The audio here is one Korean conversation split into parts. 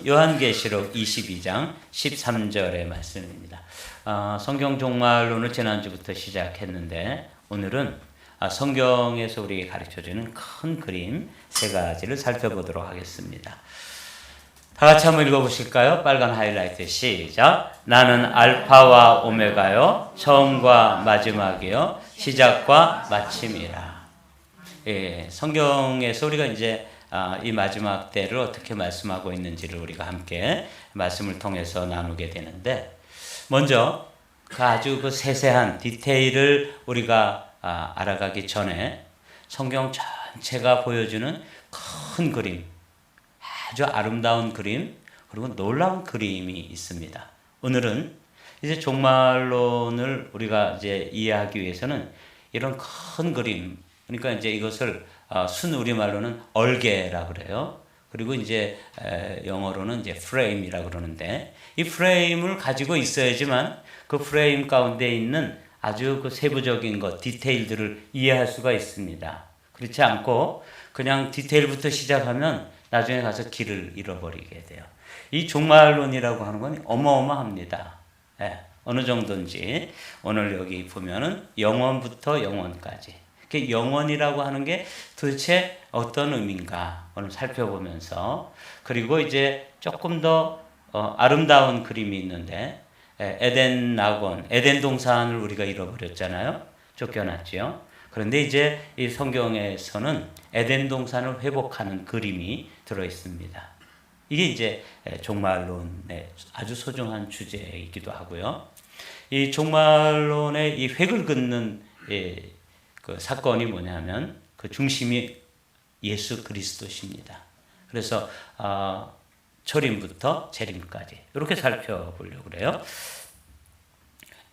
요한계시록 22장 13절의 말씀입니다. 성경 종말론을 지난주부터 시작했는데 오늘은 성경에서 우리에게 가르쳐주는 큰 그림 세 가지를 살펴보도록 하겠습니다. 다 같이 한번 읽어보실까요? 빨간 하이라이트 시작. 나는 알파와 오메가요, 처음과 마지막이요, 시작과 마침이라. 성경에서 우리가 이제 이 마지막 때를 어떻게 말씀하고 있는지를 우리가 함께 말씀을 통해서 나누게 되는데, 먼저 아주 그 세세한 디테일을 우리가 알아가기 전에 성경 전체가 보여주는 큰 그림, 아주 아름다운 그림, 그리고 놀라운 그림이 있습니다. 오늘은 이제 종말론을 우리가 이제 이해하기 위해서는 이런 큰 그림, 그러니까 이제 이것을 순 우리말로는 얼개라 그래요. 그리고 이제 영어로는 이제 프레임이라 그러는데, 이 프레임을 가지고 있어야지만 그 프레임 가운데 있는 아주 그 세부적인 것, 디테일들을 이해할 수가 있습니다. 그렇지 않고 그냥 디테일부터 시작하면 나중에 가서 길을 잃어버리게 돼요. 이 종말론이라고 하는 건 어마어마합니다. 어느 정도인지 오늘 여기 보면은 영원부터 영원까지. 영원이라고 하는 게 도대체 어떤 의미인가 오늘 살펴보면서, 그리고 이제 조금 더 아름다운 그림이 있는데, 에덴 낙원, 에덴 동산을 우리가 잃어버렸잖아요. 쫓겨났죠. 그런데 이제 이 성경에서는 에덴 동산을 회복하는 그림이 들어 있습니다. 이게 이제 종말론의 아주 소중한 주제이기도 하고요. 이 종말론의 이 획을 긋는 그 사건이 뭐냐면 그 중심이 예수 그리스도십니다. 그래서 초림부터 재림까지 이렇게 살펴보려고 그래요.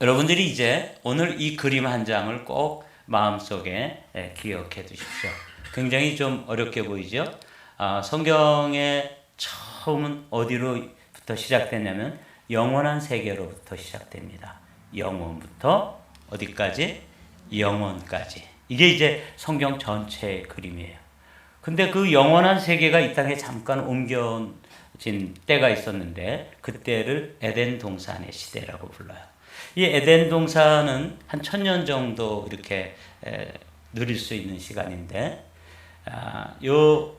여러분들이 이제 오늘 이 그림 한 장을 꼭 마음속에 기억해 두십시오. 굉장히 좀 어렵게 보이죠? 성경의 처음은 어디로부터 시작되냐면 영원한 세계로부터 시작됩니다. 영원부터 어디까지? 영원까지. 이게 이제 성경 전체의 그림이에요. 근데 그 영원한 세계가 이 땅에 잠깐 옮겨진 때가 있었는데, 그때를 에덴 동산의 시대라고 불러요. 이 에덴 동산은 한 1000년 정도 이렇게 누릴 수 있는 시간인데, 요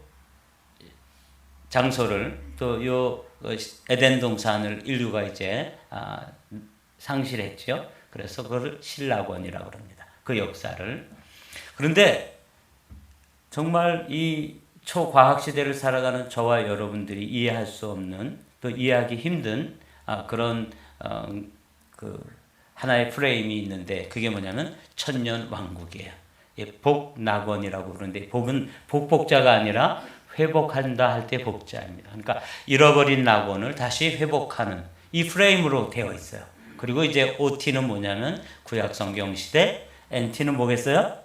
장소를, 또 요 에덴 동산을 인류가 이제 상실했죠. 그래서 그걸 신라권이라고 합니다. 그 역사를. 그런데 정말 이 초과학 시대를 살아가는 저와 여러분들이 이해할 수 없는, 또 이해하기 힘든 그런 그 하나의 프레임이 있는데, 그게 뭐냐면 천년 왕국이에요. 복낙원이라고 그러는데, 복은 복복자가 아니라 회복한다 할 때 복자입니다. 그러니까 잃어버린 낙원을 다시 회복하는 이 프레임으로 되어 있어요. 그리고 이제 OT는 뭐냐면 구약 성경 시대, NT는 뭐겠어요?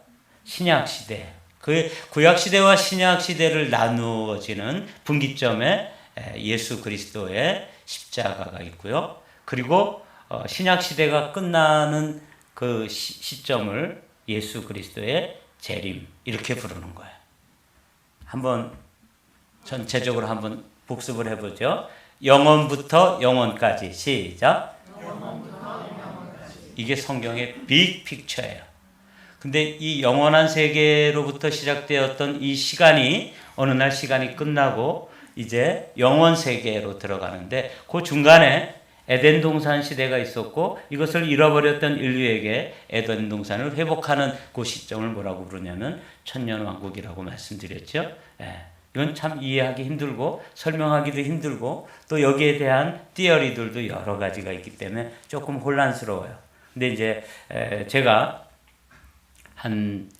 신약 시대. 그 구약 시대와 신약 시대를 나누어지는 분기점에 예수 그리스도의 십자가가 있고요. 그리고 신약 시대가 끝나는 그 시점을 예수 그리스도의 재림, 이렇게 부르는 거예요. 한번 전체적으로 한번 복습을 해보죠. 영원부터 영원까지 시작. 이게 성경의 빅 픽처예요. 근데 이 영원한 세계로부터 시작되었던 이 시간이 어느 날 시간이 끝나고 이제 영원 세계로 들어가는데, 그 중간에 에덴 동산 시대가 있었고, 이것을 잃어버렸던 인류에게 에덴 동산을 회복하는 그 시점을 뭐라고 부르냐면 천년 왕국이라고 말씀드렸죠. 이건 참 이해하기 힘들고 설명하기도 힘들고, 또 여기에 대한 티어리들도 여러 가지가 있기 때문에 조금 혼란스러워요. 근데 이제 제가 한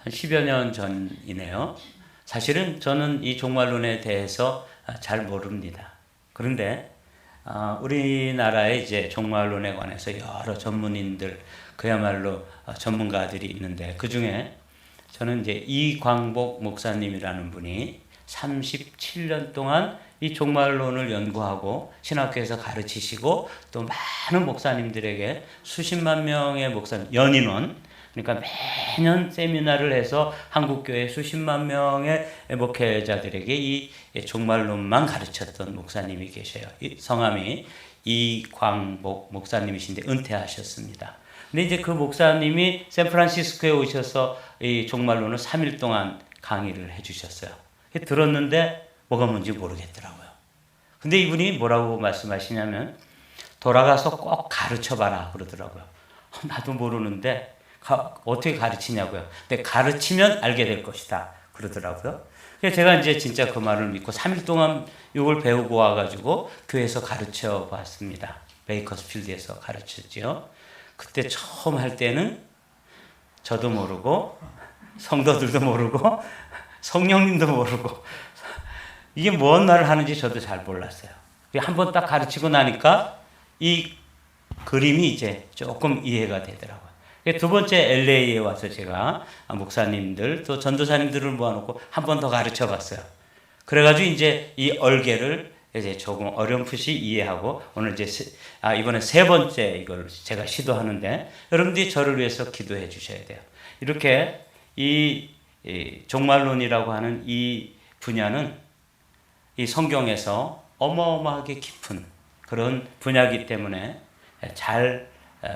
10여 년 전이네요. 사실은 저는 이 종말론에 대해서 잘 모릅니다. 그런데 우리나라에 이제 종말론에 관해서 여러 전문인들, 그야말로 전문가들이 있는데, 그 중에 저는 이제 이광복 목사님이라는 분이 37년 동안 이 종말론을 연구하고 신학교에서 가르치시고, 또 많은 목사님들에게 수십만 명의 목사님, 연인원 그러니까 매년 세미나를 해서 한국교회 수십만 명의 목회자들에게 이 종말론만 가르쳤던 목사님이 계셔요. 성함이 이광복 목사님이신데 은퇴하셨습니다. 근데 이제 그 목사님이 샌프란시스코에 오셔서 이 종말론을 3일 동안 강의를 해주셨어요. 들었는데 뭐가 뭔지 모르겠더라고요. 근데 이분이 뭐라고 말씀하시냐면 돌아가서 꼭 가르쳐봐라 그러더라고요. 나도 모르는데 어떻게 가르치냐고요. 근데 가르치면 알게 될 것이다 그러더라고요. 그래서 제가 이제 진짜 그 말을 믿고 3일 동안 이걸 배우고 와가지고 교회에서 가르쳐 봤습니다. 베이커스필드에서 가르쳤죠. 그때 처음 할 때는 저도 모르고 성도들도 모르고 성령님도 모르고 이게 뭔 말을 하는지 저도 잘 몰랐어요. 한번 딱 가르치고 나니까 이 그림이 이제 조금 이해가 되더라고요. 두 번째 LA에 와서 제가 목사님들 또 전도사님들을 모아놓고 한 번 더 가르쳐 봤어요. 그래가지고 이제 이 얼개를 이제 조금 어렴풋이 이해하고 오늘 이제 이번에 세 번째 이걸 제가 시도하는데 여러분들이 저를 위해서 기도해 주셔야 돼요. 이렇게 이 종말론이라고 하는 이 분야는 이 성경에서 어마어마하게 깊은 그런 분야이기 때문에 잘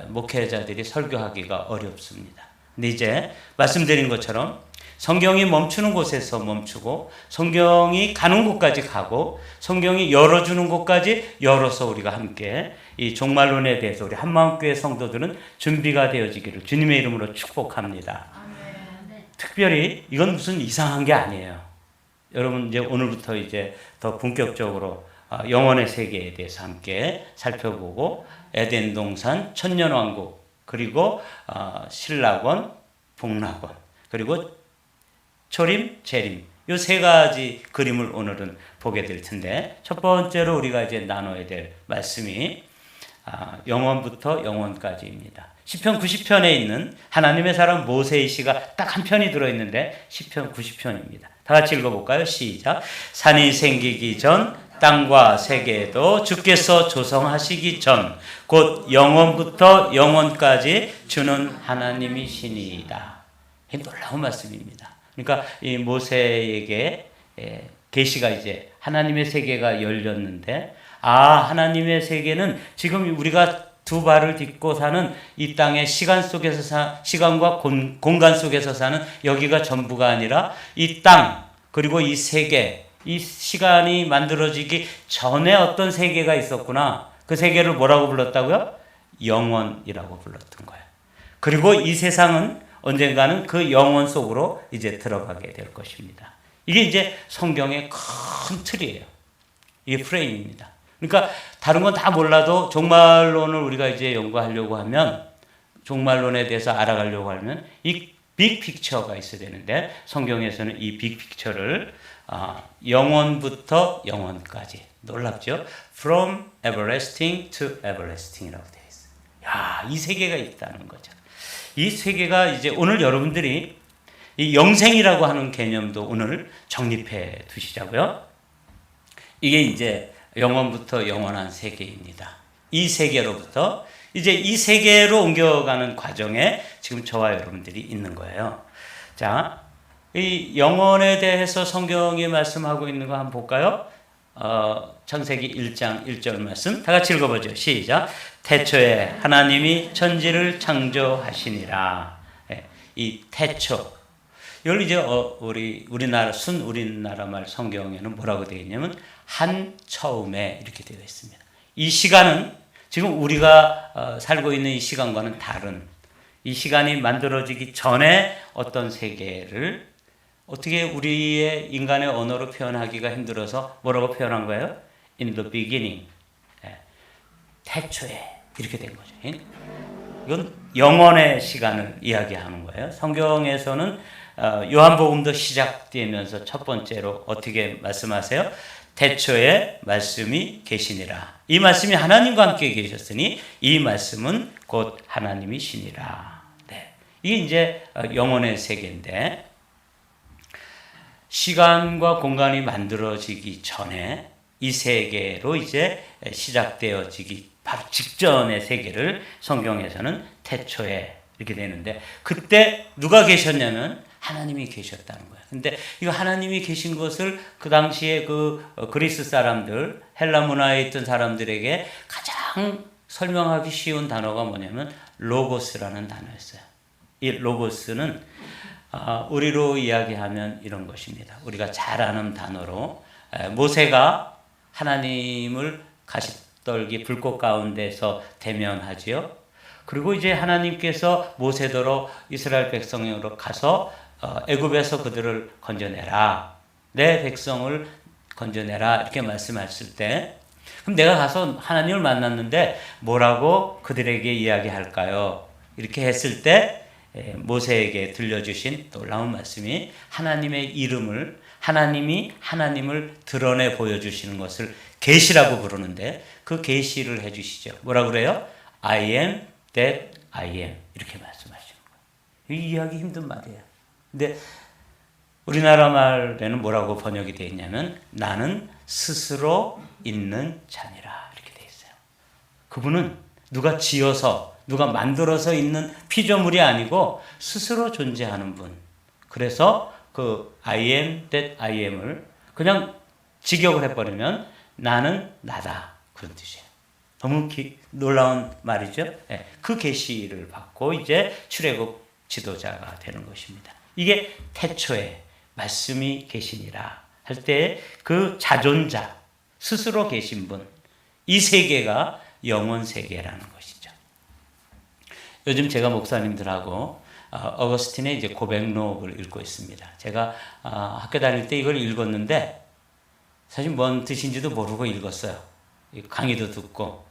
목회자들이 설교하기가 어렵습니다. 근데 이제 말씀드린 것처럼 성경이 멈추는 곳에서 멈추고 성경이 가는 곳까지 가고 성경이 열어주는 곳까지 열어서 우리가 함께 이 종말론에 대해서 우리 한마음교회 성도들은 준비가 되어지기를 주님의 이름으로 축복합니다. 특별히 이건 무슨 이상한 게 아니에요. 여러분 이제 오늘부터 이제 더 본격적으로 영혼의 세계에 대해서 함께 살펴보고 에덴 동산, 천년왕국, 그리고 신락원, 복락원, 그리고 초림, 재림 이 세 가지 그림을 오늘은 보게 될 텐데 첫 번째로 우리가 이제 나눠야 될 말씀이 영원부터 영원까지입니다. 시편 90편에 있는 하나님의 사람 모세의 시가 딱 한 편이 들어있는데 시편 90편입니다. 다 같이 읽어볼까요? 시작. 산이 생기기 전 땅과 세계도 주께서 조성하시기 전 곧 영원부터 영원까지 주는 하나님이시니이다. 놀라운 말씀입니다. 그러니까 이 모세에게 계시가 이제 하나님의 세계가 열렸는데 하나님의 세계는 지금 우리가 두 발을 딛고 사는 이 땅의 시간 속에서 시간과 공간 속에서 사는 여기가 전부가 아니라 이 땅 그리고 이 세계 이 시간이 만들어지기 전에 어떤 세계가 있었구나. 그 세계를 뭐라고 불렀다고요? 영원이라고 불렀던 거예요. 그리고 이 세상은 언젠가는 그 영원 속으로 이제 들어가게 될 것입니다. 이게 이제 성경의 큰 틀이에요. 이게 프레임입니다. 그러니까 다른 건 다 몰라도 종말론을 우리가 이제 연구하려고 하면 종말론에 대해서 알아가려고 하면 이 빅픽처가 있어야 되는데 성경에서는 이 빅픽처를 영원부터 영원까지 놀랍죠? From everlasting to everlasting이라고 되어 있어요. 야, 이 세계가 있다는 거죠. 이 세계가 이제 오늘 여러분들이 이 영생이라고 하는 개념도 오늘 정립해 두시자고요. 이게 이제 영원부터 영원한 세계입니다. 이 세계로부터 이제 이 세계로 옮겨가는 과정에 지금 저와 여러분들이 있는 거예요. 자, 이 영원에 대해서 성경이 말씀하고 있는 거 한번 볼까요? 창세기 1장 1절 말씀 다 같이 읽어보죠. 시작. 태초에 하나님이 천지를 창조하시니라. 이 태초. 여기 이제 우리나라 말 성경에는 뭐라고 되어 있냐면 한 처음에 이렇게 되어 있습니다. 이 시간은 지금 우리가 살고 있는 이 시간과는 다른 이 시간이 만들어지기 전에 어떤 세계를 어떻게 우리의 인간의 언어로 표현하기가 힘들어서 뭐라고 표현한 거예요? In the beginning. 태초에 이렇게 된 거죠. 이건 영원의 시간을 이야기하는 거예요. 성경에서는 요한복음도 시작되면서 첫 번째로 어떻게 말씀하세요? 태초에 말씀이 계시니라. 이 말씀이 하나님과 함께 계셨으니 이 말씀은 곧 하나님이시니라. 네. 이게 이제 영원의 세계인데 시간과 공간이 만들어지기 전에 이 세계로 이제 시작되어지기 바로 직전의 세계를 성경에서는 태초에 이렇게 되는데 그때 누가 계셨냐면 하나님이 계셨다는 거예요. 근데 이거 하나님이 계신 것을 그 당시에 그리스 사람들, 헬라 문화에 있던 사람들에게 가장 설명하기 쉬운 단어가 뭐냐면 로고스라는 단어였어요. 이 로고스는 우리로 이야기하면 이런 것입니다. 우리가 잘 아는 단어로 모세가 하나님을 가시떨기 불꽃 가운데서 대면하지요. 그리고 이제 하나님께서 모세더러 이스라엘 백성으로 가서 애굽에서 그들을 건져내라. 내 백성을 건져내라. 이렇게 말씀하실 때 그럼 내가 가서 하나님을 만났는데 뭐라고 그들에게 이야기할까요? 이렇게 했을 때 모세에게 들려주신 놀라운 말씀이 하나님의 이름을 하나님이 하나님을 드러내 보여주시는 것을 계시라고 부르는데 그 계시를 해주시죠. 뭐라 그래요? I am that I am 이렇게 말씀하시는 거예요. 이 이해하기 힘든 말이에요. 근데 우리나라 말에는 뭐라고 번역이 되어 있냐면 나는 스스로 있는 자니라 이렇게 되어 있어요. 그분은 누가 지어서 누가 만들어서 있는 피조물이 아니고 스스로 존재하는 분. 그래서 그 I am that I am을 그냥 직역을 해버리면 나는 나다 그런 뜻이에요. 너무 놀라운 말이죠. 네, 그 계시를 받고 이제 출애굽 지도자가 되는 것입니다. 이게 태초에 말씀이 계시니라 할 때 그 자존자 스스로 계신 분, 이 세계가 영원 세계라는 것이죠. 요즘 제가 목사님들하고 어거스틴의 이제 고백록을 읽고 있습니다. 제가 학교 다닐 때 이걸 읽었는데 사실 뭔 뜻인지도 모르고 읽었어요. 강의도 듣고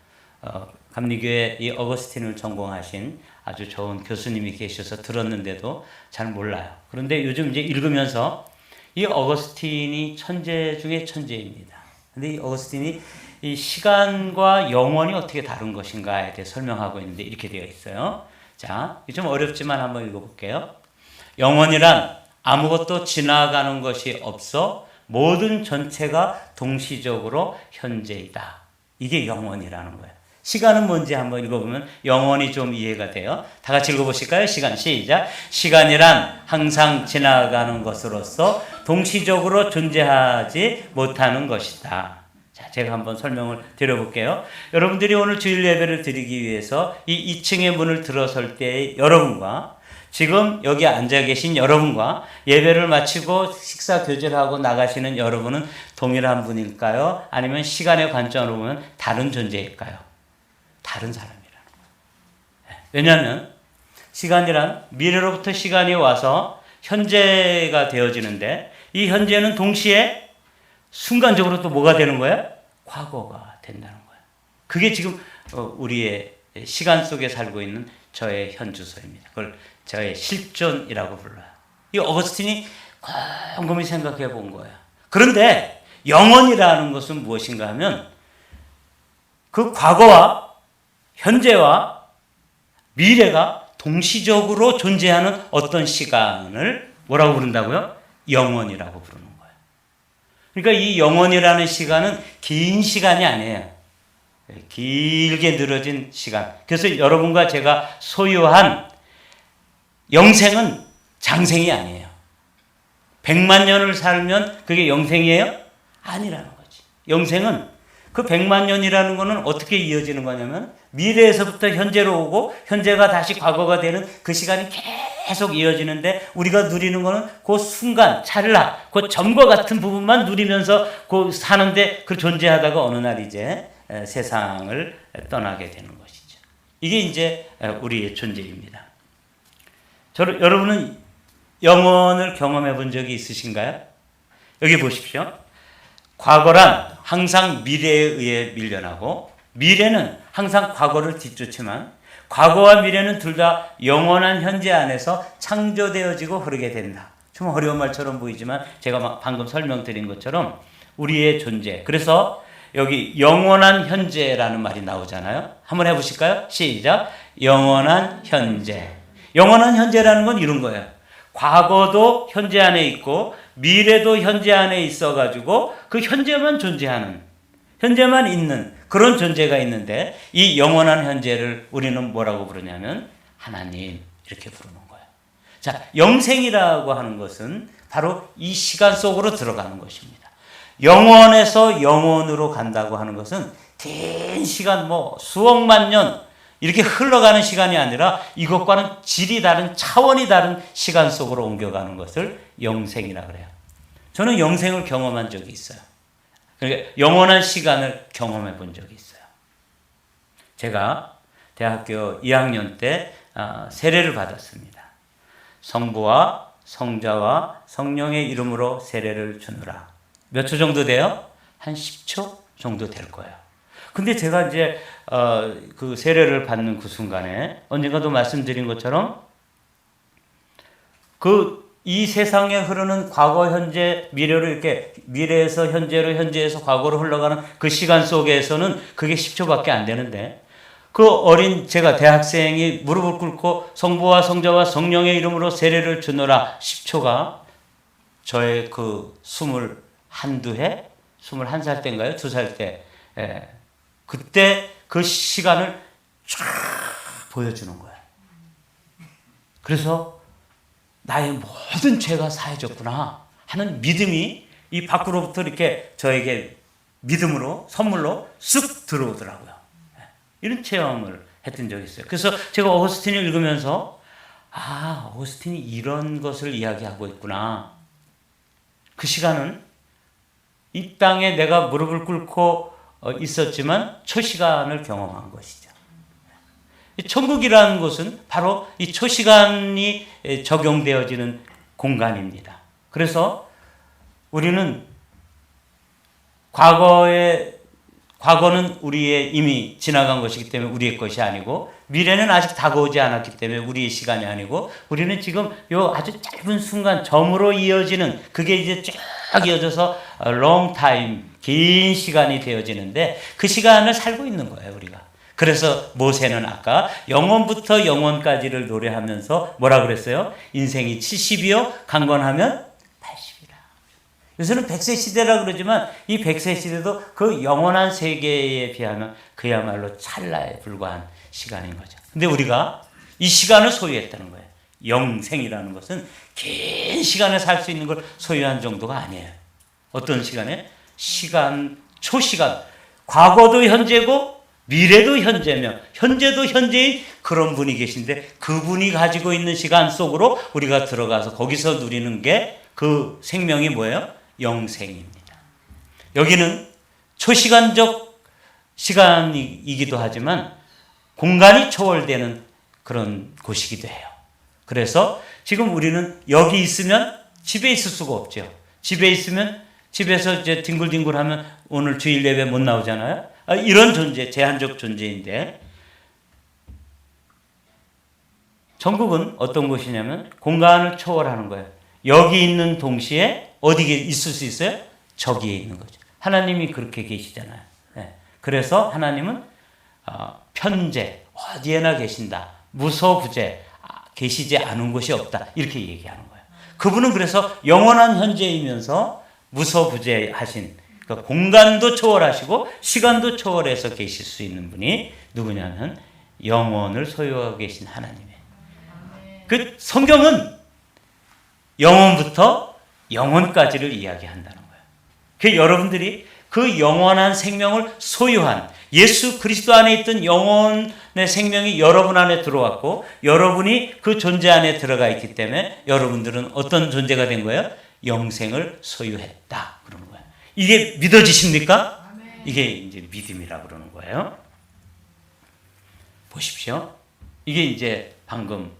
감리교회 이 어거스틴을 전공하신 아주 좋은 교수님이 계셔서 들었는데도 잘 몰라요. 그런데 요즘 이제 읽으면서 이 어거스틴이 천재 중에 천재입니다. 근데 이 어거스틴이 이 시간과 영원이 어떻게 다른 것인가에 대해 설명하고 있는데 이렇게 되어 있어요. 자, 좀 어렵지만 한번 읽어볼게요. 영원이란 아무것도 지나가는 것이 없어 모든 전체가 동시적으로 현재이다. 이게 영원이라는 거예요. 시간은 뭔지 한번 읽어보면 영원히 좀 이해가 돼요. 다 같이 읽어보실까요? 시간 시작. 시간이란 항상 지나가는 것으로서 동시적으로 존재하지 못하는 것이다. 자, 제가 한번 설명을 드려볼게요. 여러분들이 오늘 주일 예배를 드리기 위해서 이 2층의 문을 들어설 때 여러분과 지금 여기 앉아 계신 여러분과 예배를 마치고 식사 교제를 하고 나가시는 여러분은 동일한 분일까요? 아니면 시간의 관점으로 보면 다른 존재일까요? 다른 사람이라는 거예요. 왜냐하면 시간이란 미래로부터 시간이 와서 현재가 되어지는데 이 현재는 동시에 순간적으로 또 뭐가 되는 거예요? 과거가 된다는 거예요. 그게 지금 우리의 시간 속에 살고 있는 저의 현주소입니다. 그걸 저의 실존이라고 불러요. 이 어거스틴이 곰곰이 생각해 본 거예요. 그런데 영원이라는 것은 무엇인가 하면 그 과거와 현재와 미래가 동시적으로 존재하는 어떤 시간을 뭐라고 부른다고요? 영원이라고 부르는 거예요. 그러니까 이 영원이라는 시간은 긴 시간이 아니에요. 길게 늘어진 시간. 그래서 여러분과 제가 소유한 영생은 장생이 아니에요. 100만 년을 살면 그게 영생이에요? 아니라는 거지. 영생은 그 100만 년이라는 거는 어떻게 이어지는 거냐면 미래에서부터 현재로 오고 현재가 다시 과거가 되는 그 시간이 계속 이어지는데 우리가 누리는 거는 그 순간, 찰나, 그 점과 같은 부분만 누리면서 그 사는데 그 존재하다가 어느 날 이제 세상을 떠나게 되는 것이죠. 이게 이제 우리의 존재입니다. 여러분은 영원을 경험해 본 적이 있으신가요? 여기 보십시오. 과거란 항상 미래에 의해 밀려나고 미래는 항상 과거를 뒤쫓지만 과거와 미래는 둘 다 영원한 현재 안에서 창조되어지고 흐르게 된다. 좀 어려운 말처럼 보이지만 제가 방금 설명드린 것처럼 우리의 존재. 그래서 여기 영원한 현재라는 말이 나오잖아요. 한번 해보실까요? 시작. 영원한 현재. 영원한 현재라는 건 이런 거예요. 과거도 현재 안에 있고 미래도 현재 안에 있어가지고 그 현재만 존재하는, 현재만 있는 그런 존재가 있는데 이 영원한 현재를 우리는 뭐라고 부르냐면 하나님 이렇게 부르는 거예요. 자, 영생이라고 하는 것은 바로 이 시간 속으로 들어가는 것입니다. 영원에서 영원으로 간다고 하는 것은 긴 시간, 수억만 년 이렇게 흘러가는 시간이 아니라 이것과는 질이 다른, 차원이 다른 시간 속으로 옮겨가는 것을 영생이라 그래요. 저는 영생을 경험한 적이 있어요. 그러니까 영원한 시간을 경험해 본 적이 있어요. 제가 대학교 2학년 때 세례를 받았습니다. 성부와 성자와 성령의 이름으로 세례를 주노라. 몇 초 정도 돼요? 한 10초 정도 될 거예요. 근데 제가 이제 그 세례를 받는 그 순간에 언젠가도 말씀드린 것처럼 이 세상에 흐르는 과거, 현재, 미래로 이렇게 미래에서 현재로, 현재에서 과거로 흘러가는 그 시간 속에서는 그게 10초밖에 안 되는데 그 어린 제가 대학생이 무릎을 꿇고 성부와 성자와 성령의 이름으로 세례를 주노라 10초가 저의 그 21살 때인가요? 2살 때 그때 그 시간을 쫙 보여주는 거예요. 그래서 나의 모든 죄가 사해졌구나 하는 믿음이 이 밖으로부터 이렇게 저에게 믿음으로 선물로 쑥 들어오더라고요. 이런 체험을 했던 적이 있어요. 그래서 제가 어거스틴을 읽으면서 어거스틴이 이런 것을 이야기하고 있구나. 그 시간은 이 땅에 내가 무릎을 꿇고 있었지만 초시간을 경험한 것이죠. 천국이라는 것은 바로 이 초시간이 적용되어지는 공간입니다. 그래서 우리는 과거는 우리의 이미 지나간 것이기 때문에 우리의 것이 아니고 미래는 아직 다가오지 않았기 때문에 우리의 시간이 아니고 우리는 지금 요 아주 짧은 순간 점으로 이어지는 그게 이제 쫙 이어져서 long time 긴 시간이 되어지는데 그 시간을 살고 있는 거예요, 우리가. 그래서 모세는 아까 영원부터 영원까지를 노래하면서 뭐라 그랬어요? 인생이 70이요, 강건하면 80이라. 요새는 100세 시대라 그러지만 이 100세 시대도 그 영원한 세계에 비하면 그야말로 찰나에 불과한 시간인 거죠. 근데 우리가 이 시간을 소유했다는 거예요. 영생이라는 것은 긴 시간을 살 수 있는 걸 소유한 정도가 아니에요. 어떤 시간에? 초시간. 과거도 현재고 미래도 현재며 현재도 현재인 그런 분이 계신데 그분이 가지고 있는 시간 속으로 우리가 들어가서 거기서 누리는 게 그 생명이 뭐예요? 영생입니다. 여기는 초시간적 시간이기도 하지만 공간이 초월되는 그런 곳이기도 해요. 그래서 지금 우리는 여기 있으면 집에 있을 수가 없죠. 집에 있으면 집에서 이제 뒹굴뒹굴하면 오늘 주일 예배 못 나오잖아요. 이런 존재, 제한적 존재인데 천국은 어떤 곳이냐면 공간을 초월하는 거예요. 여기 있는 동시에 어디에 있을 수 있어요? 저기에 있는 거죠. 하나님이 그렇게 계시잖아요. 그래서 하나님은 편재, 어디에나 계신다. 무소부재, 계시지 않은 곳이 없다. 이렇게 얘기하는 거예요. 그분은 그래서 영원한 현재이면서 무소부재하신, 그러니까 공간도 초월하시고 시간도 초월해서 계실 수 있는 분이 누구냐면 영원을 소유하고 계신 하나님이에요. 그 성경은 영원부터 영원까지를 이야기한다는 거예요. 그 여러분들이 그 영원한 생명을 소유한 예수 그리스도 안에 있던 영혼의 생명이 여러분 안에 들어왔고 여러분이 그 존재 안에 들어가 있기 때문에 여러분들은 어떤 존재가 된 거예요? 영생을 소유했다. 그러는 거예요. 이게 믿어지십니까? 이게 이제 믿음이라고 그러는 거예요. 보십시오. 이게 이제 방금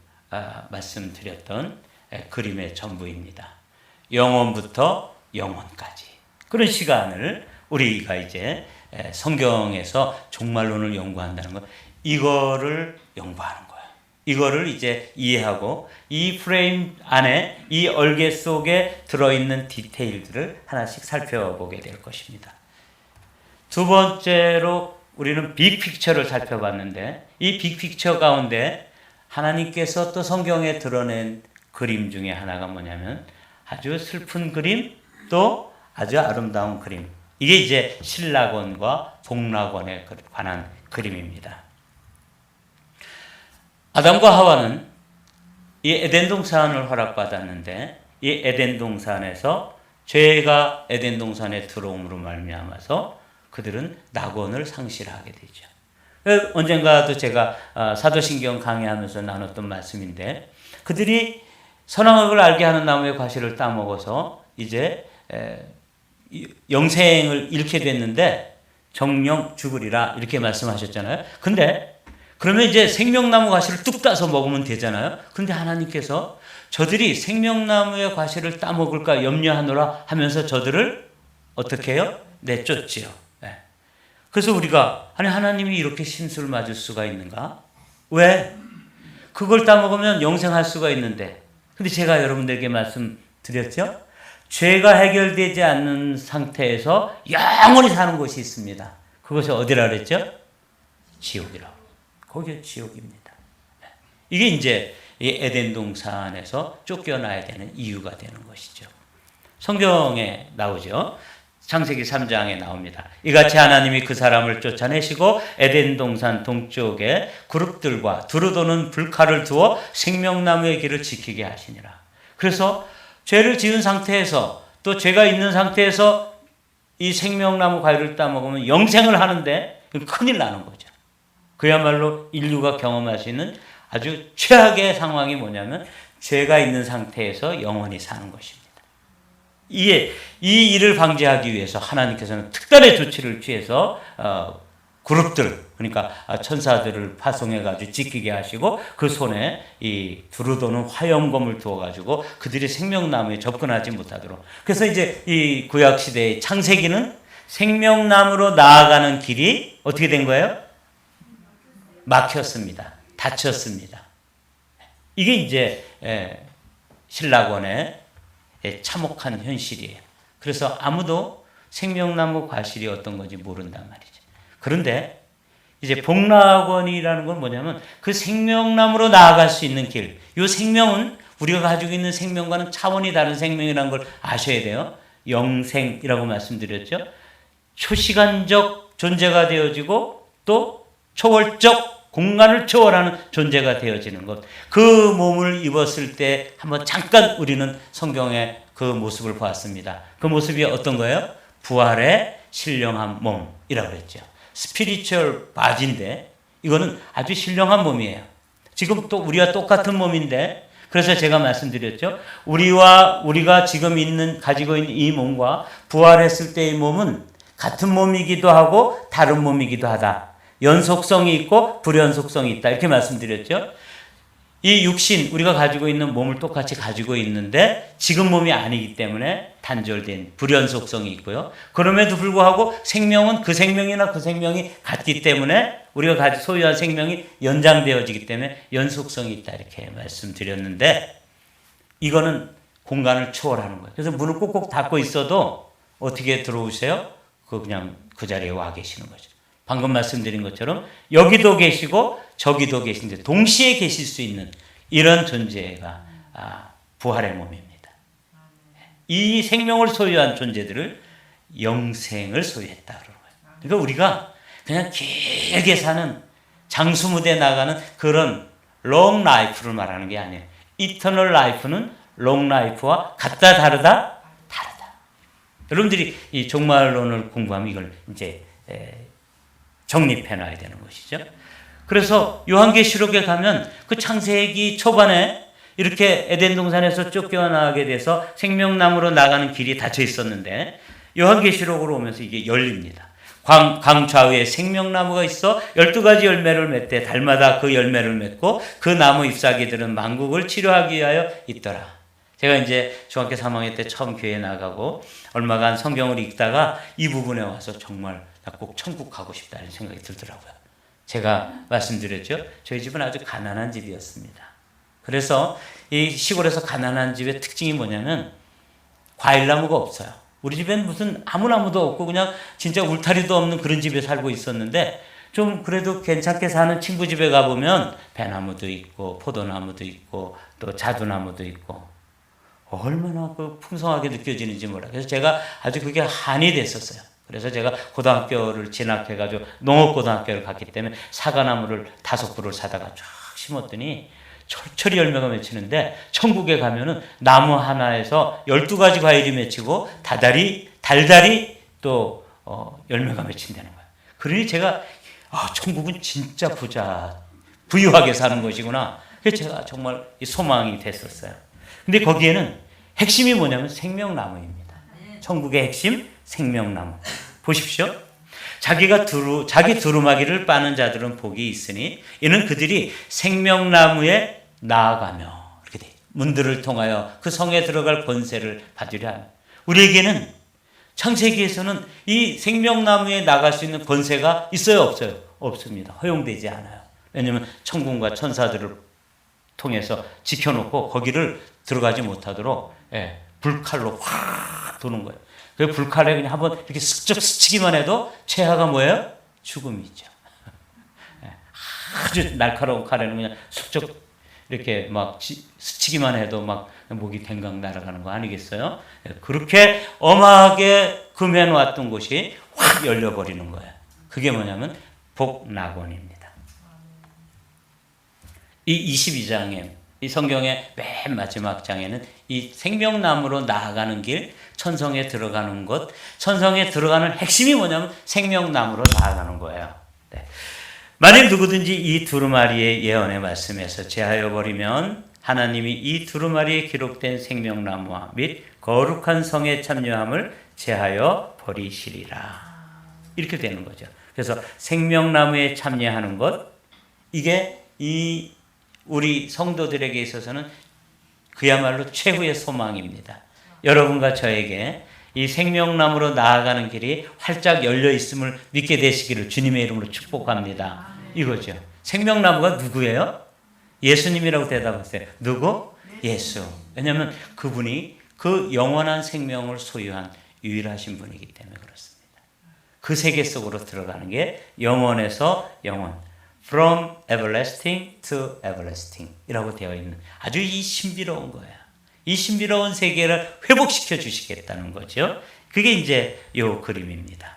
말씀드렸던 그림의 전부입니다. 영원부터 영원까지. 그런 시간을 우리가 이제 성경에서 종말론을 연구한다는 것, 이거를 연구하는 거예요. 이거를 이제 이해하고 이 프레임 안에 이 얼개 속에 들어있는 디테일들을 하나씩 살펴보게 될 것입니다. 두 번째로 우리는 빅픽처를 살펴봤는데 이 빅픽처 가운데 하나님께서 또 성경에 드러낸 그림 중에 하나가 뭐냐면 아주 슬픈 그림 또 아주 아름다운 그림. 이게 이제 신라권과 복락원에 관한 그림입니다. 아담과 하와는 이 에덴 동산을 허락받았는데 이 에덴 동산에서 죄가 에덴 동산에 들어옴으로 말미암아서 그들은 낙원을 상실하게 되죠. 언젠가도 제가 사도신경 강의하면서 나눴던 말씀인데 그들이 선악을 알게 하는 나무의 과실을 따먹어서 이제 영생을 잃게 됐는데 정령 죽으리라 이렇게 말씀하셨잖아요. 근데 그러면 이제 생명나무 과실을 뚝 따서 먹으면 되잖아요. 그런데 하나님께서 저들이 생명나무의 과실을 따먹을까 염려하노라 하면서 저들을 어떻게 해요? 내쫓지요. 네. 그래서 우리가 아니 하나님이 이렇게 심술을 맞을 수가 있는가? 왜? 그걸 따먹으면 영생할 수가 있는데 근데 제가 여러분들에게 말씀드렸죠? 죄가 해결되지 않는 상태에서 영원히 사는 곳이 있습니다. 그것이 어디라 그랬죠? 지옥이라고. 거기가 지옥입니다. 이게 이제 이 에덴 동산에서 쫓겨나야 되는 이유가 되는 것이죠. 성경에 나오죠. 창세기 3장에 나옵니다. 이같이 하나님이 그 사람을 쫓아내시고 에덴 동산 동쪽에 그룹들과 두루 도는 불칼을 두어 생명나무의 길을 지키게 하시니라. 그래서 죄를 지은 상태에서 또 죄가 있는 상태에서 이 생명나무 과일을 따먹으면 영생을 하는데 큰일 나는 거죠. 그야말로 인류가 경험하시는 아주 최악의 상황이 뭐냐면 죄가 있는 상태에서 영원히 사는 것입니다. 이 일을 방지하기 위해서 하나님께서는 특단의 조치를 취해서 그룹들 그러니까 천사들을 파송해가지고 지키게 하시고 그 손에 이 두루도는 화염검을 두어가지고 그들이 생명나무에 접근하지 못하도록. 그래서 이제 이 구약 시대의 창세기는 생명나무로 나아가는 길이 어떻게 된 거예요? 막혔습니다. 닫혔습니다. 이게 이제 신라권의 참혹한 현실이에요. 그래서 아무도 생명나무 과실이 어떤 건지 모른단 말이죠. 그런데 이제 복락원이라는 건 뭐냐면 그 생명나무로 나아갈 수 있는 길. 이 생명은 우리가 가지고 있는 생명과는 차원이 다른 생명이라는 걸 아셔야 돼요. 영생이라고 말씀드렸죠. 초시간적 존재가 되어지고 또 초월적 공간을 초월하는 존재가 되어지는 것. 그 몸을 입었을 때 한번 잠깐 우리는 성경의 그 모습을 보았습니다. 그 모습이 어떤 거예요? 부활의 신령한 몸이라고 그랬죠. 스피리추얼 바디인데 이거는 아주 신령한 몸이에요. 지금 또 우리와 똑같은 몸인데 그래서 제가 말씀드렸죠. 우리가 지금 가지고 있는 이 몸과 부활했을 때의 몸은 같은 몸이기도 하고 다른 몸이기도 하다. 연속성이 있고 불연속성이 있다. 이렇게 말씀드렸죠. 이 육신, 우리가 가지고 있는 몸을 똑같이 가지고 있는데 지금 몸이 아니기 때문에 단절된 불연속성이 있고요. 그럼에도 불구하고 생명은 그 생명이나 그 생명이 같기 때문에 우리가 소유한 생명이 연장되어지기 때문에 연속성이 있다. 이렇게 말씀드렸는데 이거는 공간을 초월하는 거예요. 그래서 문을 꼭꼭 닫고 있어도 어떻게 들어오세요? 그냥 그 자리에 와 계시는 거죠. 방금 말씀드린 것처럼 여기도 계시고 저기도 계신데 동시에 계실 수 있는 이런 존재가 부활의 몸입니다. 이 생명을 소유한 존재들을 영생을 소유했다. 그러니까 우리가 그냥 길게 사는 장수무대에 나가는 그런 롱 라이프를 말하는 게 아니에요. 이터널 라이프는 롱 라이프와 같다 다르다? 다르다. 여러분들이 이 종말론을 공부하면 이걸 이제 정립해 놔야 되는 것이죠. 그래서 요한계시록에 가면 그 창세기 초반에 이렇게 에덴 동산에서 쫓겨나게 돼서 생명나무로 나가는 길이 닫혀 있었는데 요한계시록으로 오면서 이게 열립니다. 강 좌우에 생명나무가 있어 12가지 열매를 맺되 달마다 그 열매를 맺고 그 나무 잎사귀들은 만국을 치료하기 위하여 있더라. 제가 이제 중학교 3학년 때 처음 교회에 나가고 얼마간 성경을 읽다가 이 부분에 와서 정말 나 꼭 천국 가고 싶다 이런 생각이 들더라고요. 제가 말씀드렸죠. 저희 집은 아주 가난한 집이었습니다. 그래서 이 시골에서 가난한 집의 특징이 뭐냐면 과일나무가 없어요. 우리 집엔 무슨 아무 나무도 없고 그냥 진짜 울타리도 없는 그런 집에 살고 있었는데 좀 그래도 괜찮게 사는 친구 집에 가보면 배나무도 있고 포도나무도 있고 또 자두나무도 있고 얼마나 그 풍성하게 느껴지는지 몰라. 그래서 제가 아주 그게 한이 됐었어요. 그래서 제가 고등학교를 진학해가지고 농업고등학교를 갔기 때문에 사과나무를 5그루를 사다가 쫙 심었더니 철이 열매가 맺히는데 천국에 가면은 나무 하나에서 12가지 과일이 맺히고 달달이 또 열매가 맺힌다는 거예요. 그러니 제가 천국은 진짜 부유하게 사는 것이구나. 그래서 제가 정말 소망이 됐었어요. 근데 거기에는 핵심이 뭐냐면 생명나무입니다. 천국의 핵심 생명나무. 보십시오. 자기 두루마기를 빠는 자들은 복이 있으니 이는 그들이 생명나무에 나아가며 이렇게 돼. 문들을 통하여 그 성에 들어갈 권세를 받으려 하며 우리에게는 창세기에서는 이 생명나무에 나갈 수 있는 권세가 있어요, 없어요? 없습니다. 허용되지 않아요. 왜냐하면 천군과 천사들을 통해서 지켜놓고 거기를 들어가지 못하도록 불칼로 확 도는 거예요. 그 불칼에 그냥 한번 이렇게 슬쩍 스치기만 해도 최하가 뭐예요? 죽음이죠. 아주 날카로운 칼에는 그냥 슬쩍 이렇게 막 스치기만 해도 막 목이 댕강 날아가는 거 아니겠어요? 그렇게 엄하게 금해놓았던 곳이 확 열려버리는 거예요. 그게 뭐냐면 복낙원입니다. 이 22장에 이 성경의 맨 마지막 장에는 이 생명나무로 나아가는 길, 천성에 들어가는 것, 천성에 들어가는 핵심이 뭐냐면 생명나무로 나아가는 거예요. 네. 만일 누구든지 이 두루마리의 예언의 말씀에서 제하여 버리면 하나님이 이 두루마리에 기록된 생명나무와 및 거룩한 성에 참여함을 제하여 버리시리라. 이렇게 되는 거죠. 그래서 생명나무에 참여하는 것, 이게 우리 성도들에게 있어서는 그야말로 최후의 소망입니다. 여러분과 저에게 이 생명나무로 나아가는 길이 활짝 열려 있음을 믿게 되시기를 주님의 이름으로 축복합니다. 이거죠. 생명나무가 누구예요? 예수님이라고 대답하세요. 누구? 예수. 왜냐하면 그분이 그 영원한 생명을 소유한 유일하신 분이기 때문에 그렇습니다. 그 세계 속으로 들어가는 게 영원에서 영원. From everlasting to everlasting 이라고 되어 있는 아주 이 신비로운 거예요. 이 신비로운 세계를 회복시켜 주시겠다는 거죠. 그게 이제 이 그림입니다.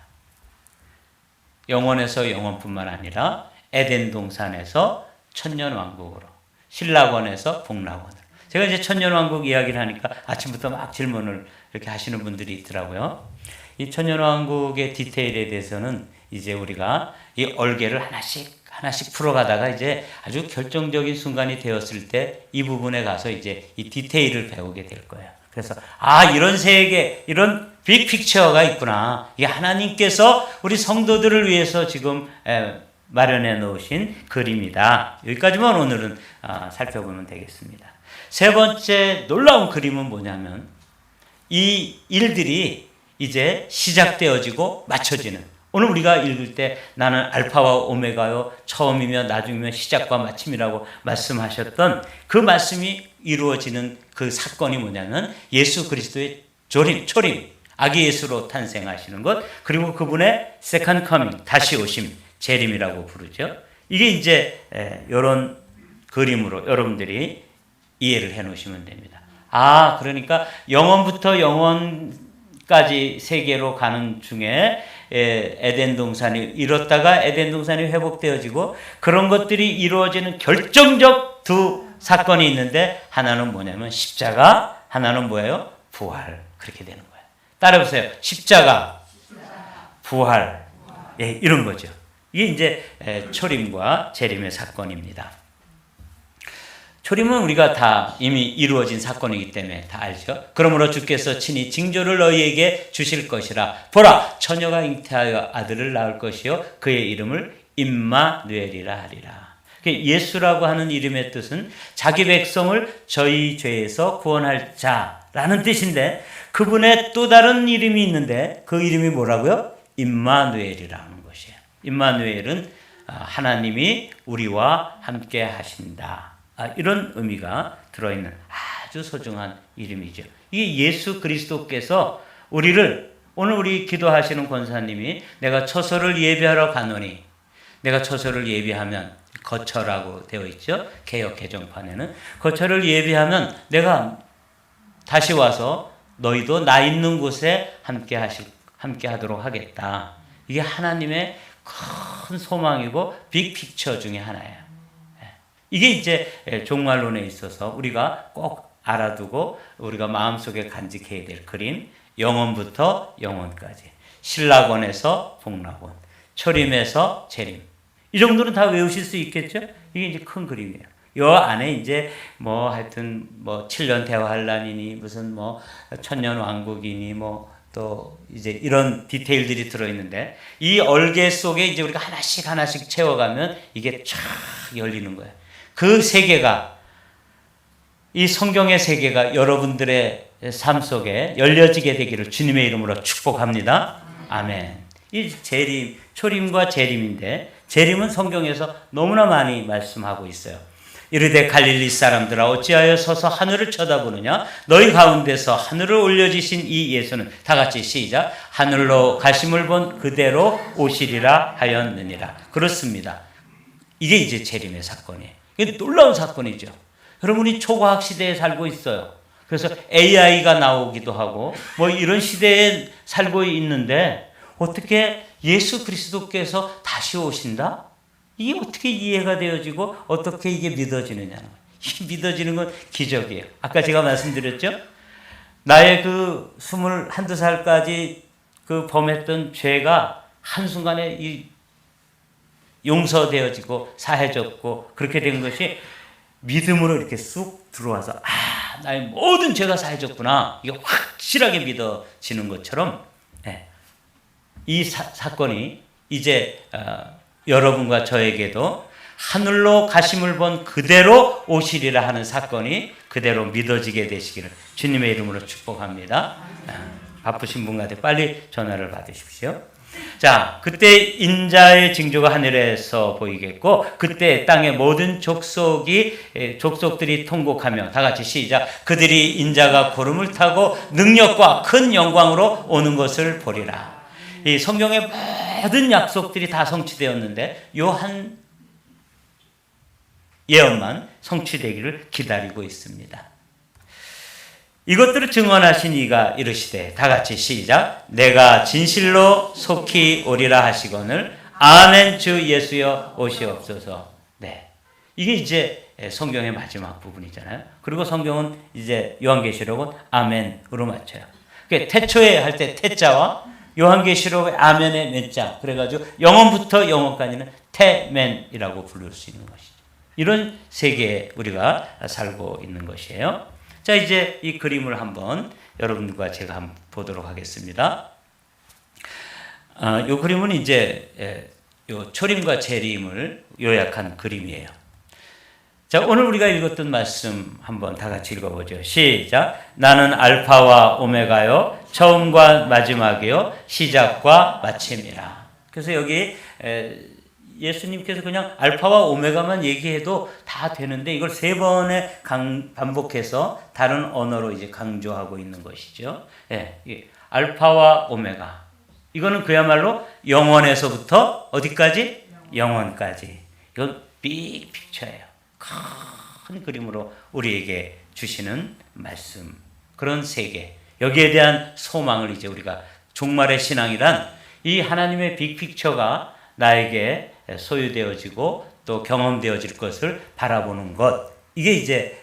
영원에서 영원뿐만 아니라 에덴 동산에서 천년왕국으로, 신라권에서 복락원으로. 제가 이제 천년왕국 이야기를 하니까 아침부터 막 질문을 이렇게 하시는 분들이 있더라고요. 이 천년왕국의 디테일에 대해서는 이제 우리가 이 얼개를 하나씩 풀어가다가 이제 아주 결정적인 순간이 되었을 때 이 부분에 가서 이제 이 디테일을 배우게 될 거예요. 그래서 이런 세계, 이런 빅픽처가 있구나. 이게 하나님께서 우리 성도들을 위해서 지금 마련해 놓으신 그림이다. 여기까지만 오늘은 살펴보면 되겠습니다. 세 번째 놀라운 그림은 뭐냐면 이 일들이 이제 시작되어지고 맞춰지는, 오늘 우리가 읽을 때 나는 알파와 오메가요, 처음이며 나중이며 시작과 마침이라고 말씀하셨던 그 말씀이 이루어지는 그 사건이 뭐냐면 예수 그리스도의 초림, 아기 예수로 탄생하시는 것, 그리고 그분의 세컨드 커밍, 다시 오심, 재림이라고 부르죠. 이게 이제 이런 그림으로 여러분들이 이해를 해 놓으시면 됩니다. 그러니까 영원부터 영원까지 세계로 가는 중에 에덴 동산이 이뤘다가 에덴 동산이 회복되어지고 그런 것들이 이루어지는 결정적 두 사건이 있는데 하나는 뭐냐면 십자가, 하나는 뭐예요? 부활. 그렇게 되는 거예요. 따라해보세요. 십자가, 부활. 이런 거죠. 이게 이제 초림과 재림의 사건입니다. 초림은 우리가 다 이미 이루어진 사건이기 때문에 다 알죠. 그러므로 주께서 친히 징조를 너희에게 주실 것이라. 보라, 처녀가 잉태하여 아들을 낳을 것이요 그의 이름을 임마누엘이라 하리라. 예수라고 하는 이름의 뜻은 자기 백성을 저희 죄에서 구원할 자라는 뜻인데 그분의 또 다른 이름이 있는데 그 이름이 뭐라고요? 임마누엘이라는 것이에요. 임마누엘은 하나님이 우리와 함께 하신다. 이런 의미가 들어있는 아주 소중한 이름이죠. 이게 예수 그리스도께서 우리를, 오늘 우리 기도하시는 권사님이 내가 처소를 예비하러 가노니, 내가 처소를 예비하면, 거처라고 되어 있죠. 개역 개정판에는 거처를 예비하면 내가 다시 와서 너희도 나 있는 곳에 함께 하도록 하겠다. 이게 하나님의 큰 소망이고 빅픽처 중에 하나예요. 이게 이제 종말론에 있어서 우리가 꼭 알아두고 우리가 마음속에 간직해야 될 그림, 영원부터 영원까지, 신라권에서 복락원, 초림에서 재림. 이 정도는 다 외우실 수 있겠죠? 이게 이제 큰 그림이에요. 요 안에 이제 뭐 하여튼 뭐 7년 대화한란이니 무슨 뭐 천년 왕국이니 뭐 또 이제 이런 디테일들이 들어있는데, 이 얼개 속에 이제 우리가 하나씩 하나씩 채워가면 이게 쫙 열리는 거예요. 그 세계가, 이 성경의 세계가 여러분들의 삶 속에 열려지게 되기를 주님의 이름으로 축복합니다. 아멘. 이 재림, 초림과 재림인데, 재림은 성경에서 너무나 많이 말씀하고 있어요. 이르되 갈릴리 사람들아 어찌하여 서서 하늘을 쳐다보느냐, 너희 가운데서 하늘을 올려지신 이 예수는, 다 같이 시작, 하늘로 가심을 본 그대로 오시리라 하였느니라. 그렇습니다. 이게 이제 재림의 사건이에요. 이게 놀라운 사건이죠. 여러분이 초과학 시대에 살고 있어요. 그래서 AI가 나오기도 하고 뭐 이런 시대에 살고 있는데, 어떻게 예수 그리스도께서 다시 오신다? 이게 어떻게 이해가 되어지고 어떻게 이게 믿어지느냐는 거예요. 이게 믿어지는 건 기적이에요. 아까 제가 말씀드렸죠? 나의 그 21~22살까지 그 범했던 죄가 한순간에 이 용서되어지고 사해졌고, 그렇게 된 것이 믿음으로 이렇게 쑥 들어와서, 아, 나의 모든 죄가 사해졌구나, 이게 확실하게 믿어지는 것처럼, 이 사건이 이제 여러분과 저에게도 하늘로 가심을 본 그대로 오시리라 하는 사건이 그대로 믿어지게 되시기를 주님의 이름으로 축복합니다. 바쁘신 분한테 빨리 전화를 받으십시오. 자, 그때 인자의 징조가 하늘에서 보이겠고, 그때 땅의 모든 족속들이 통곡하며, 다 같이 시작, 그들이 인자가 구름을 타고 능력과 큰 영광으로 오는 것을 보리라. 이 성경의 모든 약속들이 다 성취되었는데 요 한 예언만 성취되기를 기다리고 있습니다. 이것들을 증언하신 이가 이르시되, 다 같이 시작, 내가 진실로 속히 오리라 하시거늘 아멘 주 예수여 오시옵소서. 네, 이게 이제 성경의 마지막 부분이잖아요. 그리고 성경은 이제 요한계시록은 아멘으로 맞춰요. 태초에 할 때 태자와 요한계시록의 아멘의 맨자, 그래가지고 영원부터 영원까지는 태멘이라고 부를 수 있는 것이죠. 이런 세계에 우리가 살고 있는 것이에요. 자, 이제 이 그림을 한번 여러분과 제가 한번 보도록 하겠습니다. 이 그림은 이제 요 초림과 재림을 요약한 그림이에요. 자, 오늘 우리가 읽었던 말씀 한번 다 같이 읽어보죠. 시작. 나는 알파와 오메가요, 처음과 마지막이요, 시작과 마침이라. 그래서 여기 예수님께서 그냥 알파와 오메가만 얘기해도 다 되는데, 이걸 3번에 반복해서 다른 언어로 이제 강조하고 있는 것이죠. 알파와 오메가. 이거는 그야말로 영원에서부터 어디까지? 영원까지. 이건 빅 픽처예요. 큰 그림으로 우리에게 주시는 말씀, 그런 세계, 여기에 대한 소망을 이제 우리가, 종말의 신앙이란 이 하나님의 빅픽처가 나에게 소유되어지고 또 경험되어질 것을 바라보는 것, 이게 이제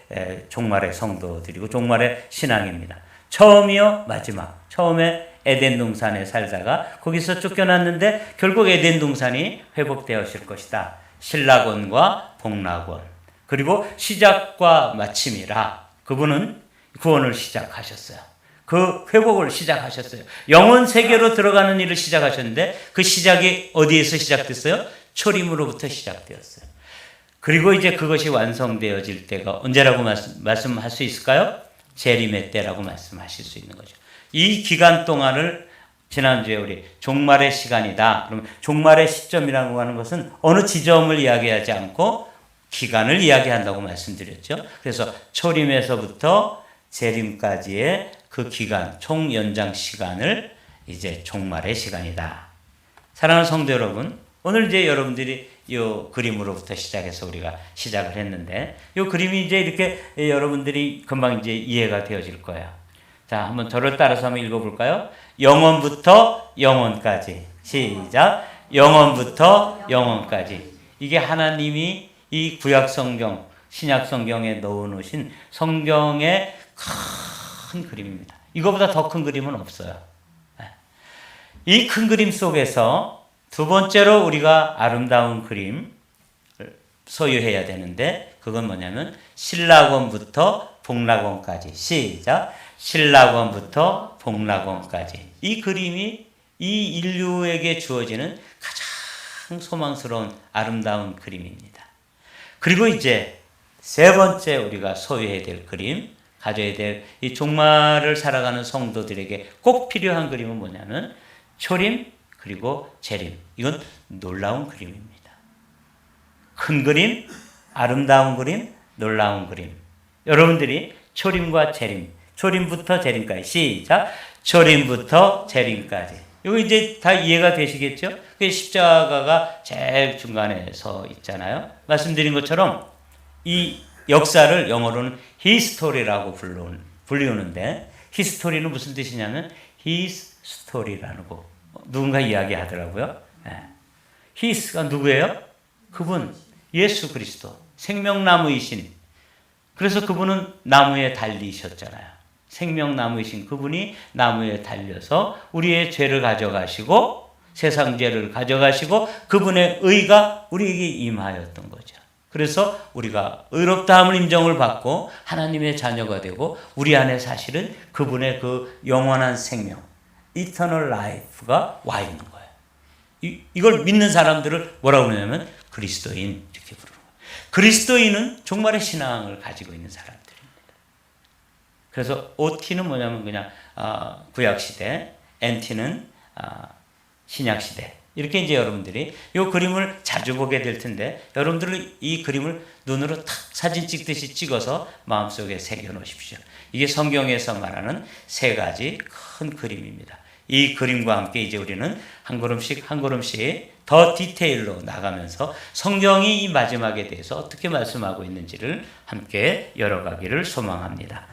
종말의 성도들이고 종말의 신앙입니다. 처음이요 마지막. 처음에 에덴 동산에 살다가 거기서 쫓겨났는데 결국 에덴 동산이 회복되었을 것이다. 신라권과 복락권. 그리고 시작과 마침이라. 그분은 구원을 시작하셨어요. 그 회복을 시작하셨어요. 영원 세계로 들어가는 일을 시작하셨는데 그 시작이 어디에서 시작됐어요? 초림으로부터 시작되었어요. 그리고 이제 그것이 완성되어질 때가 언제라고 말씀할 수 있을까요? 재림의 때라고 말씀하실 수 있는 거죠. 이 기간 동안을 지난주에 우리 종말의 시간이다. 그러면 종말의 시점이라고 하는 것은 어느 지점을 이야기하지 않고 기간을 이야기한다고 말씀드렸죠. 그래서 초림에서부터 재림까지의 그 기간, 총 연장 시간을 이제 종말의 시간이다. 사랑하는 성도 여러분, 오늘 이제 여러분들이 이 그림으로부터 시작해서 우리가 시작을 했는데, 이 그림이 이제 이렇게 여러분들이 금방 이제 이해가 되어질 거예요. 자, 한번 저를 따라서 한번 읽어볼까요? 영원부터 영원까지. 시작. 영원부터 영원까지. 이게 하나님이 이 구약 성경, 신약 성경에 넣어 놓으신 성경의 큰 그림입니다. 이거보다 더 큰 그림은 없어요. 이 큰 그림 속에서 두 번째로 우리가 아름다운 그림을 소유해야 되는데, 그건 뭐냐면 신라권부터 복락원까지. 시작. 신라권부터 복락원까지. 이 그림이 이 인류에게 주어지는 가장 소망스러운 아름다운 그림입니다. 그리고 이제 세 번째 우리가 소유해야 될 그림, 가져야 될 이 종말을 살아가는 성도들에게 꼭 필요한 그림은 뭐냐면 초림 그리고 재림. 이건 놀라운 그림입니다. 큰 그림, 아름다운 그림, 놀라운 그림. 여러분들이 초림과 재림, 초림부터 재림까지. 시작. 초림부터 재림까지. 이거 이제 다 이해가 되시겠죠? 그 십자가가 제일 중간에 서 있잖아요. 말씀드린 것처럼 이 역사를 영어로는 히스토리라고 부르는데, 히스토리는 무슨 뜻이냐면 his story라는 거 누군가 이야기하더라고요. his가 누구예요? 그분 예수 그리스도 생명나무이신. 그래서 그분은 나무에 달리셨잖아요. 생명나무이신 그분이 나무에 달려서 우리의 죄를 가져가시고 세상 죄를 가져가시고 그분의 의가 우리에게 임하였던 거죠. 그래서 우리가 의롭다함을 인정을 받고 하나님의 자녀가 되고 우리 안에 사실은 그분의 그 영원한 생명, eternal life가 와 있는 거예요. 이걸 믿는 사람들을 뭐라고 그러냐면 그리스도인 이렇게 부르는 거예요. 그리스도인은 종말의 신앙을 가지고 있는 사람들입니다. 그래서 OT는 뭐냐면 그냥 구약시대, NT는 신약시대. 이렇게 이제 여러분들이 이 그림을 자주 보게 될 텐데, 여러분들은 이 그림을 눈으로 탁 사진 찍듯이 찍어서 마음속에 새겨 놓으십시오. 이게 성경에서 말하는 세 가지 큰 그림입니다. 이 그림과 함께 이제 우리는 한 걸음씩 한 걸음씩 더 디테일로 나가면서 성경이 이 마지막에 대해서 어떻게 말씀하고 있는지를 함께 열어가기를 소망합니다.